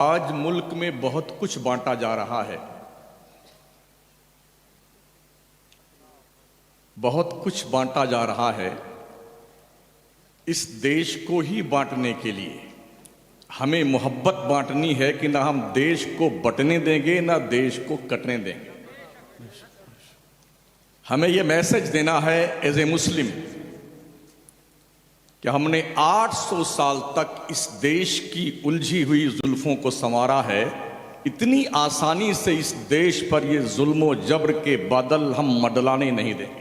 आज मुल्क में बहुत कुछ बांटा जा रहा है, बहुत कुछ बांटा जा रहा है। इस देश को ही बांटने के लिए हमें मोहब्बत बांटनी है कि ना हम देश को बंटने देंगे ना देश को कटने देंगे। हमें यह मैसेज देना है एज ए मुस्लिम कि हमने 800 साल तक इस देश की उलझी हुई जुल्फों को संवारा है। इतनी आसानी से इस देश पर ये जुल्म जबर के बादल हम मंडलाने नहीं देंगे।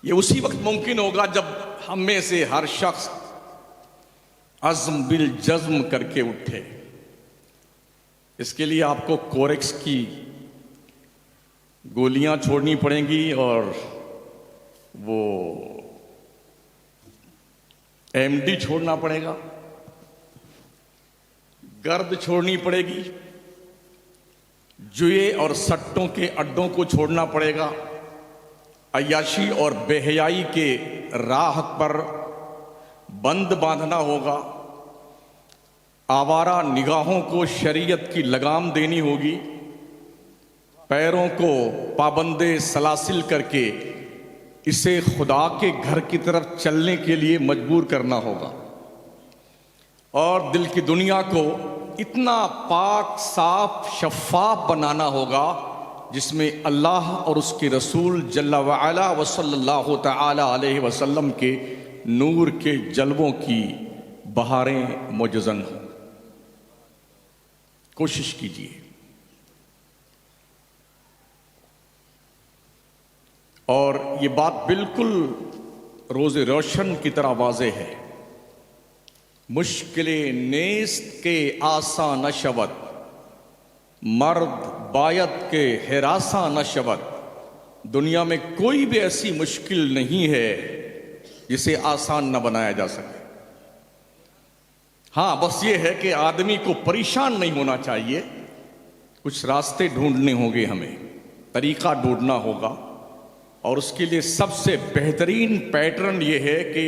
ये उसी वक्त मुमकिन होगा जब हम में से हर शख्स अज़्म बिल जज़्म करके उठे। इसके लिए आपको कोरेक्स की गोलियां छोड़नी पड़ेंगी और वो एमडी छोड़ना पड़ेगा, गर्द छोड़नी पड़ेगी, जुए और सट्टों के अड्डों को छोड़ना पड़ेगा, अय्याशी और बेहयाई के राह पर बंद बांधना होगा, आवारा निगाहों को शरीयत की लगाम देनी होगी, पैरों को पाबंदे सलासिल करके इसे खुदा के घर की तरफ चलने के लिए मजबूर करना होगा और दिल की दुनिया को इतना पाक साफ शफ़ाफ बनाना होगा जिसमें अल्लाह और उसके रसूल जल्ला व अला व सल्लल्लाहु तआला अलैहि वसल्लम के नूर के जलवों की बहारें मुजज़्ज़न हों। कोशिश कीजिए और ये बात बिल्कुल रोज़े रोशन की तरह वाज़े है। मुश्किलें नेस्त के आसा न शवत, मर्द बायत के हिरासा न शवत। दुनिया में कोई भी ऐसी मुश्किल नहीं है जिसे आसान न बनाया जा सके। हाँ, बस ये है कि आदमी को परेशान नहीं होना चाहिए। कुछ रास्ते ढूंढने होंगे, हमें तरीका ढूंढना होगा और उसके लिए सबसे बेहतरीन पैटर्न ये है कि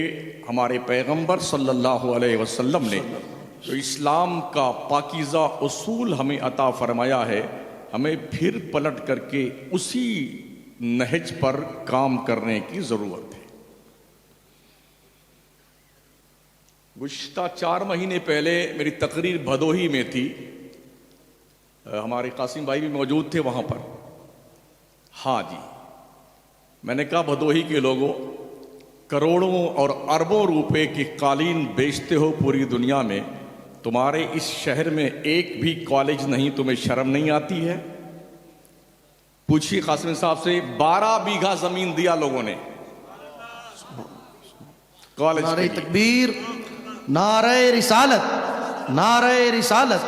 हमारे पैगंबर सल्लल्लाहु अलैहि वसल्लम ने जो इस्लाम का पाकीज़ा उसूल हमें अता फरमाया है, हमें फिर पलट करके उसी नहज पर काम करने की ज़रूरत है। गुज़िश्ता 4 महीने पहले मेरी तकरीर भदोही में थी, हमारे कासिम भाई भी मौजूद थे वहाँ पर। हाँ जी, मैंने कहा भदोही के लोगों, करोड़ों और अरबों रुपए की कालीन बेचते हो पूरी दुनिया में, तुम्हारे इस शहर में एक भी कॉलेज नहीं, तुम्हें शर्म नहीं आती है? पूछिए कासिम साहब से। 12 बीघा जमीन दिया लोगों ने कॉलेज के लिए। तकबीर, नारे रिसालत, नारे रिसालत।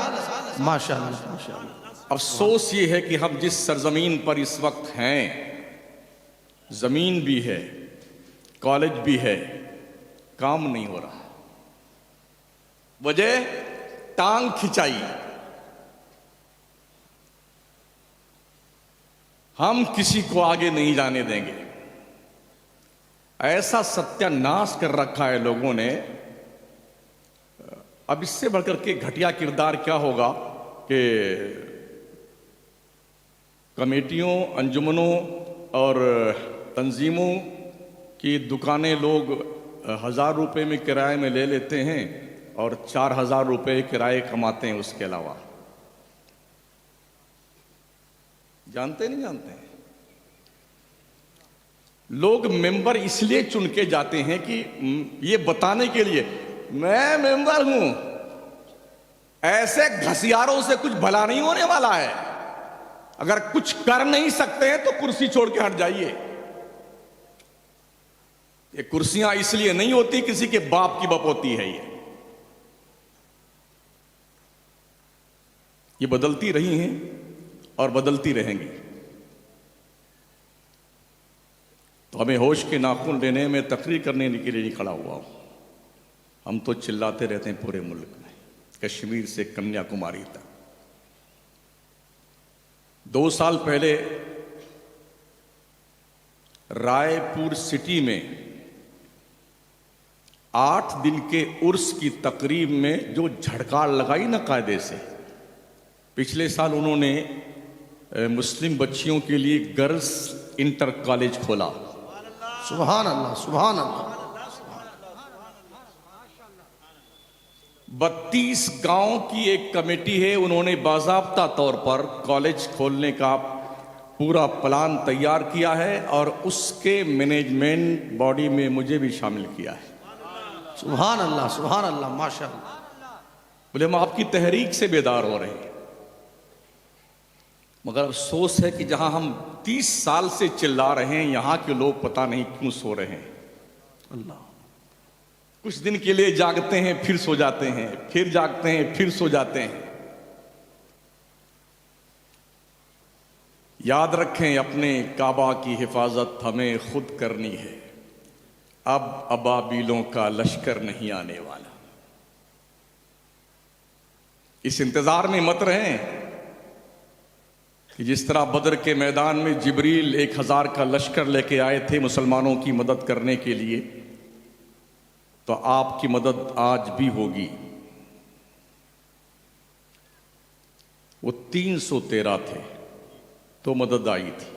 माशाअल्लाह माशाअल्लाह। अफसोस ये है कि हम जिस सरजमीन पर इस वक्त हैं, जमीन भी है, कॉलेज भी है, काम नहीं हो रहा। वजह टांग खिंचाई। हम किसी को आगे नहीं जाने देंगे। ऐसा सत्यानाश कर रखा है लोगों ने। अब इससे बढ़कर के घटिया किरदार क्या होगा कि कमेटियों, अंजुमनों और तंजीमों की दुकानें लोग 1000 रुपये में किराए में ले लेते हैं और 4000 रुपये किराए कमाते हैं। उसके अलावा जानते नहीं जानते हैं लोग मेंबर इसलिए चुन के जाते हैं कि ये बताने के लिए मैं मेंबर हूं। ऐसे घसियारों से कुछ भला नहीं होने वाला है। अगर कुछ कर नहीं सकते हैं तो कुर्सी छोड़ के हट जाइए। ये कुर्सियां इसलिए नहीं होती, किसी के बाप की बपोती है। ये बदलती रही हैं और बदलती रहेंगी। तो हमें होश के नाखून लेने में, तकरीर करने के लिए नहीं खड़ा हुआ हूं। हम तो चिल्लाते रहते हैं पूरे मुल्क में, कश्मीर से कन्याकुमारी तक। 2 साल पहले रायपुर सिटी में 8 दिन के उर्स की तकरीब में जो झड़कार लगाई ना कायदे से, पिछले साल उन्होंने मुस्लिम बच्चियों के लिए गर्ल्स इंटर कॉलेज खोला। सुभान अल्लाह, सुभान अल्लाह। 32 गांव की एक कमेटी है, उन्होंने बाज़ाब्ता तौर पर कॉलेज खोलने का पूरा प्लान तैयार किया है और उसके मैनेजमेंट बॉडी में मुझे भी शामिल किया है। सुभान अल्लाह, सुभान अल्लाह, माशाअल्लाह। बोले हम आपकी तहरीक से बेदार हो रहे हैं, मगर अफसोस है कि जहां हम 30 साल से चिल्ला रहे हैं, यहां के लोग पता नहीं क्यों सो रहे हैं। अल्लाह, कुछ दिन के लिए जागते हैं, फिर सो जाते हैं, फिर जागते हैं, फिर सो जाते हैं। याद रखें, अपने काबा की हिफाजत हमें खुद करनी है। अब अबाबीलों का लश्कर नहीं आने वाला। इस इंतजार में मत रहें कि जिस तरह बदर के मैदान में जिब्रील 1000 का लश्कर लेके आए थे मुसलमानों की मदद करने के लिए, तो आपकी मदद आज भी होगी। वो 313 थे तो मदद आई थी।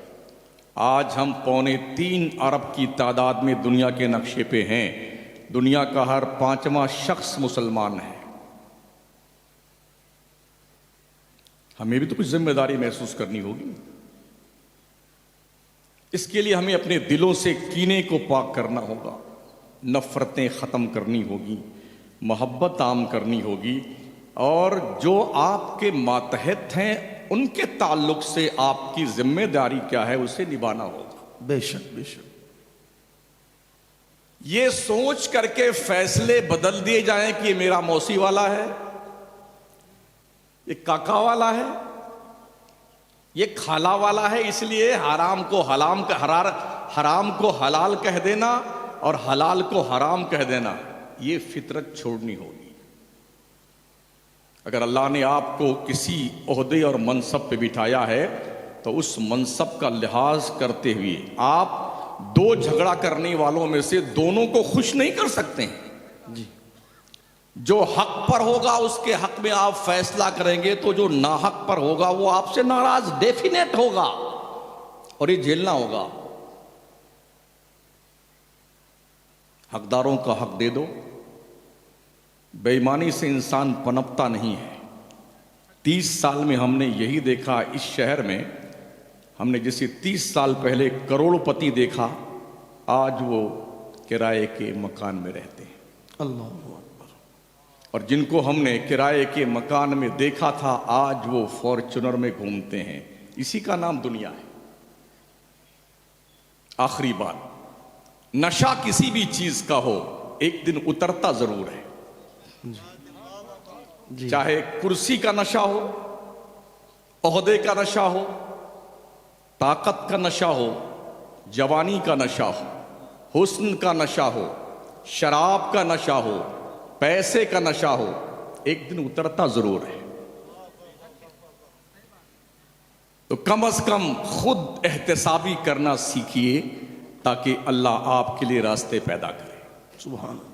आज हम 2.25 अरब की तादाद में दुनिया के नक्शे पे हैं। दुनिया का हर 5वां शख्स मुसलमान है। हमें भी तो कुछ जिम्मेदारी महसूस करनी होगी। इसके लिए हमें अपने दिलों से कीने को पाक करना होगा, नफरतें ख़त्म करनी होगी, मोहब्बत आम करनी होगी, और जो आपके मातहत हैं उनके ताल्लुक से आपकी जिम्मेदारी क्या है उसे निभाना होगा। बेशक बेशक। ये सोच करके फैसले बदल दिए जाएं कि ये मेरा मौसी वाला है, ये काका वाला है, ये खाला वाला है, इसलिए हराम को हलाल कह देना और हलाल को हराम कह देना, ये फितरत छोड़नी होगी। अगर अल्लाह ने आपको किसी ओहदे और मनसब पे बिठाया है तो उस मनसब का लिहाज करते हुए आप 2 झगड़ा करने वालों में से दोनों को खुश नहीं कर सकते हैं जी। जो हक पर होगा उसके हक में आप फैसला करेंगे, तो जो नाहक पर होगा वो आपसे नाराज डेफिनेट होगा और ये झेलना होगा। हकदारों का हक दे दो। बेईमानी से इंसान पनपता नहीं है। 30 साल में हमने यही देखा। इस शहर में हमने जैसे 30 साल पहले करोड़पति देखा, आज वो किराए के मकान में रहते हैं। अल्लाह अकबर। और जिनको हमने किराए के मकान में देखा था, आज वो फॉर्च्यूनर में घूमते हैं। इसी का नाम दुनिया है। आखिरी बात, नशा किसी भी चीज का हो, एक दिन उतरता जरूर है। जी। चाहे कुर्सी का नशा हो, ओहदे का नशा हो, ताकत का नशा हो, जवानी का नशा हो, हुस्न का नशा हो, शराब का नशा हो, पैसे का नशा हो, एक दिन उतरता जरूर है। तो कम से कम खुद एहतसाबी करना सीखिए ताकि अल्लाह आपके लिए रास्ते पैदा करे। सुभान अल्लाह।